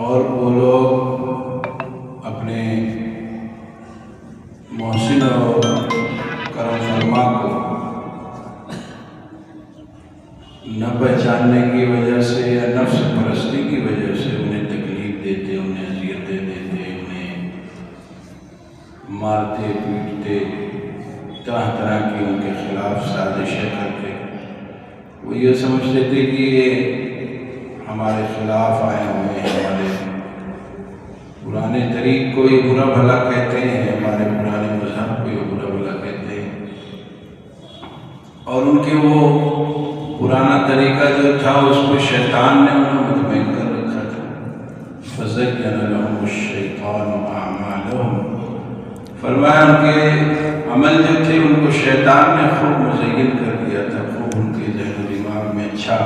اور وہ لوگ اپنے محسن اور کرم فرما کو نہ پہچاننے کی وجہ سے یا نفس پرستی کی وجہ سے انہیں تکلیف دیتے، انہیں اذیتیں دیتے، انہیں مارتے پیٹتے، طرح طرح کی ان کے خلاف سازشیں کرتے، وہ یہ سمجھتے تھے کہ یہ ہمارے خلاف آئے ہوئے ہیں، ہمارے پرانے طریق کو یہ برا بھلا کہتے ہیں، ہمارے پرانے مذہب کو یہ برا بھلا کہتے ہیں، اور ان کے وہ پرانا طریقہ جو تھا اس کو شیطان نے انہیں مطمئن کر رکھا تھا۔ فَزَيَّنَ لَهُمُ الشَّيْطَانُ أَعْمَالَهُمْ، فرمایا ان کے عمل جو تھے ان کو شیطان نے خوب مزین کر دیا تھا، خوب ان کے ذہن و دماغ میں اچھا